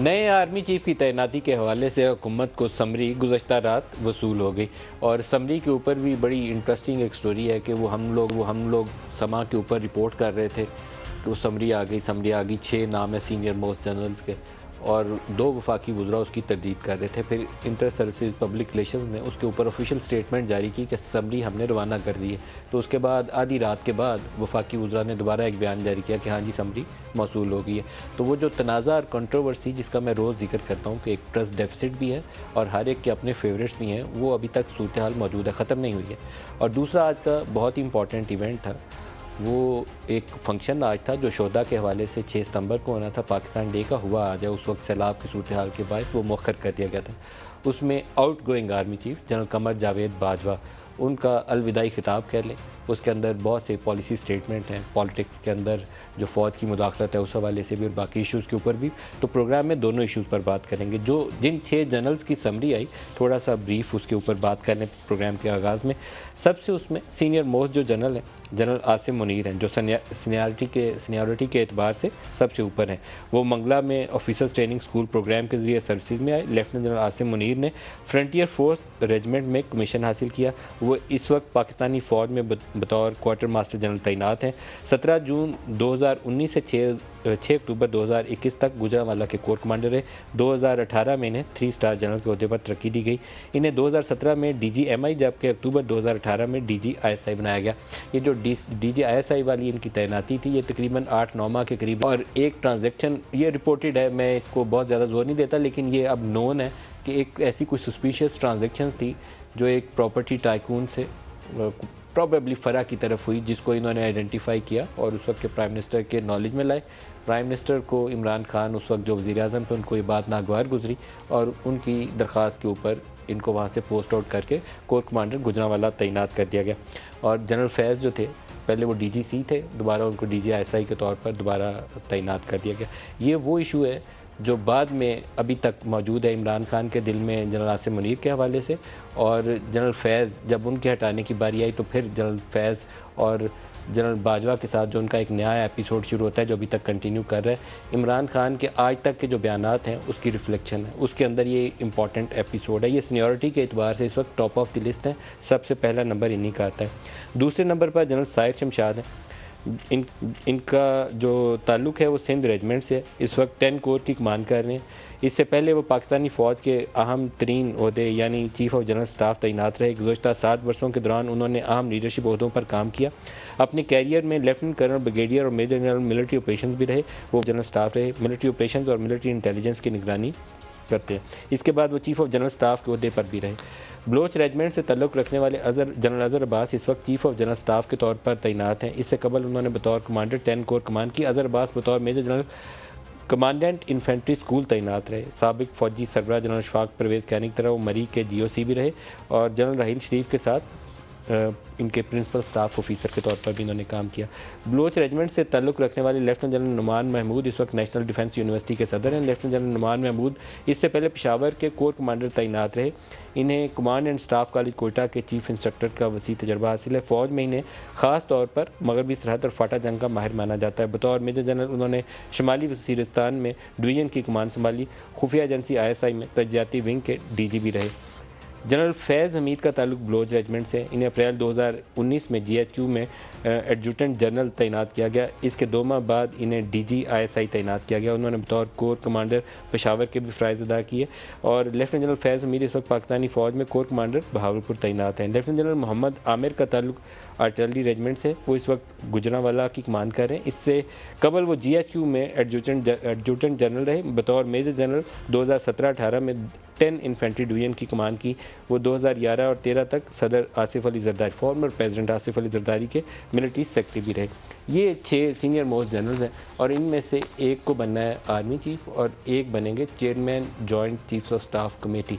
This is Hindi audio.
नए आर्मी चीफ की तैनाती के हवाले से हुकूमत को समरी गुज़श्ता रात वसूल हो गई और समरी के ऊपर भी बड़ी इंटरेस्टिंग एक स्टोरी है कि वो हम लोग समा के ऊपर रिपोर्ट कर रहे थे कि वो समरी आ गई 6 नाम है सीनियर मोस्ट जनरल्स के और 2 वफाकी वज़रा उसकी तरदीद कर रहे थे। फिर इंटर सर्विसेज पब्लिक रिलेशंस ने उसके ऊपर ऑफिशियल स्टेटमेंट जारी की कि समरी हमने रवाना कर दी है। तो उसके बाद आधी रात के बाद वफाकी वज़रा ने दोबारा एक बयान जारी किया कि हाँ जी समरी मौसूल हो गई है। तो वो जो तनाज़ा और कंट्रोवर्सी जिसका मैं रोज़ जिक्र करता हूँ कि एक ट्रस्ट डेफिसिट भी है और हर एक के अपने फेवरेट्स भी हैं, वो अभी तक सूरत हाल मौजूद है, ख़त्म नहीं हुई है। और दूसरा आज का बहुत ही इंपॉर्टेंट इवेंट था, वो एक फंक्शन आज था जो शोधा के हवाले से 6 सितंबर को होना था, पाकिस्तान डे का हुआ आज है। उस वक्त सैलाब की सूरत हाल के बायस वो मौखर कर दिया गया था। उसमें outgoing army chief general Qamar Javed Bajwa, उनका अलविदाई खिताब कह लें, उसके अंदर बहुत से पॉलिसी स्टेटमेंट हैं, पॉलिटिक्स के अंदर जो फ़ौज की मुदाखलत है उस हवाले से भी और बाकी इश्यूज़ के ऊपर भी। तो प्रोग्राम में दोनों इश्यूज़ पर बात करेंगे। जिन 6 जनरल्स की समरी आई, थोड़ा सा ब्रीफ उसके ऊपर बात करने प्रोग्राम के आगाज़ में। सबसे उसमें सीनियर मोस्ट जो जनरल हैं, जनरल आसिम मुनीर हैं, जो सीनियरिटी के एतबार से सबसे ऊपर हैं। वो मंगला में ऑफिसर्स ट्रेनिंग स्कूल प्रोग्राम के ज़रिए सर्विसेज में आए। लेफ्टिनेंट जनरल आसिम मुनीर ने फ्रंटियर फोर्स रेजिमेंट में कमीशन हासिल किया। वो इस वक्त पाकिस्तानी फ़ौज में बतौर क्वार्टर मास्टर जनरल तैनात हैं। 17 जून 2019 से 6 अक्टूबर 2021 तक गुजरांवाला के कोर कमांडर रहे। 2018 में इन्हें 3 स्टार जनरल के ओहदे पर तरक्की दी गई। इन्हें 2017 में DGMI जबकि अक्टूबर 2018 में DGISI बनाया गया। ये जो DGISI वाली इनकी तैनाती थी, ये तकरीबन 8-9 माह के करीब। और एक ट्रांजैक्शन ये रिपोर्टेड है, मैं इसको बहुत ज़्यादा जोर नहीं देता, लेकिन ये अब नोन है कि एक ऐसी कोई सस्पिशियस ट्रांजैक्शन थी जो एक प्रॉपर्टी टाइकून से प्रॉबेबली फ़रा की तरफ हुई, जिसको इन्होंने आइडेंटिफाई किया और उस वक्त के प्राइम मिनिस्टर के नॉलेज में लाए। प्राइम मिनिस्टर को इमरान खान उस वक्त जो वज़ीर आज़म थे, उनको ये बात नागवार गुजरी और उनकी दरख्वास्त के ऊपर इनको वहाँ से पोस्ट आउट करके कोर कमांडर गुजरांवाला तैनात कर दिया गया। और जनरल फैज़ जो थे, पहले वो DGC थे, दोबारा उनको DGISI के तौर पर दोबारा तैनात कर दिया गया। ये वो इशू है जो बाद में अभी तक मौजूद है इमरान खान के दिल में जनरल आसिम मुनीर के हवाले से। और जनरल फैज़ जब उनके हटाने की बारी आई तो फिर जनरल फैज़ और जनरल बाजवा के साथ जो उनका एक नया एपिसोड शुरू होता है, जो अभी तक कंटिन्यू कर रहा है। इमरान खान के आज तक के जो बयानात हैं उसकी रिफ्लेक्शन है, उसके अंदर ये इंपॉर्टेंट एपिसोड है। ये सीनियरिटी के एतबार से इस वक्त टॉप ऑफ द लिस्ट है, सबसे पहला नंबर इन्हीं का आता है। दूसरे नंबर पर जनरल साहिर शमशाद हैं। इनका जो ताल्लुक़ है वो सिंध रेजिमेंट से, इस वक्त 10 कोर की कमान कर रहे हैं। इससे पहले वो पाकिस्तानी फ़ौज के अहम तरीन ओहदे यानी चीफ़ ऑफ जनरल स्टाफ तैनात रहे। गुज़श्ता 7 वर्षों के दौरान उन्होंने अहम लीडरशिप ओहदों पर काम किया। अपने कैरियर में लेफ्टिनेंट कर्नल, ब्रिगेडियर और मेजर जनरल मिलिट्री ऑपरेशंस भी रहे। वो जनरल स्टाफ रहे, मिलिट्री ऑपरेशंस और मिलिट्री इंटेलिजेंस की निगरानी करते हैं। इसके बाद वो चीफ़ ऑफ जनरल स्टाफ के ओहदे पर भी रहे। बलोच रेजिमेंट से तल्लुक़ रखने वाले जनरल अज़हर अब्बास इस वक्त चीफ़ ऑफ जनरल स्टाफ के तौर पर तैनात हैं। इससे कबल उन्होंने बतौर कमांडर 10 कोर कमान की। अज़हर अब्बास बतौर major general commandant infantry school तैनात रहे। साबिक फ़ौजी सरबराह जनरल शफाक परवेज़ कैनी की तरह वो मरी के GOC भी रहे और जनरल राहील शरीफ के साथ इनके प्रिंसिपल स्टाफ ऑफिसर के तौर पर भी इन्होंने काम किया। बलोच रेजिमेंट से ताल्लुक़ रखने वाले लेफ्टिनेंट जनरल नुमान महमूद इस वक्त नेशनल डिफेंस यूनिवर्सिटी के सदर हैं। लेफ्टिनेंट जनरल नुमान महमूद इससे पहले पेशावर के कोर कमांडर तैनात रहे। इन्हें command and staff college Quetta के चीफ इंस्ट्रक्टर का वसी तजर्बा हासिल है। फ़ौज में इन्हें ख़ास तौर पर मगरबी सरहद और फाटा जंग का माहिर माना जाता है। बतौर मेजर जनरल उन्होंने शुमाली वज़ीरिस्तान में डिवीज़न की कमान संभाली। खुफिया एजेंसी ISI में तजियाती विंग के DG भी रहे। जनरल फैज़ हमीद का ताल्लुक बलोच रेजिमेंट से। इन्हें अप्रैल 2019 में GHQ में एडजुटेंट जनरल तैनात किया गया। इसके 2 माह बाद इन्हें DGISI तैनात किया गया। उन्होंने बतौर कोर कमांडर पेशावर के भी फ़राइज़ अदा किए। और लेफ्टिनेंट जनरल फैज़ हमीद इस वक्त पाकिस्तानी फ़ौज में कोर कमांडर बहावलपुर तैनात हैं। लेफ्टिनेंट जनरल मोहम्मद आमिर का ताल्लुक आर्टिलरी रेजिमेंट से, वो इस वक्त गुजरांवाला की कमान कर रहे हैं। इससे कबल वो GHQ में एडजुटेंट जनरल रहे। बतौर मेजर जनरल 2017-18 में 10 इन्फेंट्री डिवीज़न की कमान की। वो 2011 और 13 तक सदर आसिफ अली जरदारी, फॉर्मर प्रेसिडेंट आसिफ अली जरदारी के मिलिट्री सेक्रेटरी भी रहे। ये 6 सीनियर मोस्ट जनरल्स हैं और इनमें से एक को बनना है आर्मी चीफ और एक बनेंगे chairman joint chiefs of staff committee.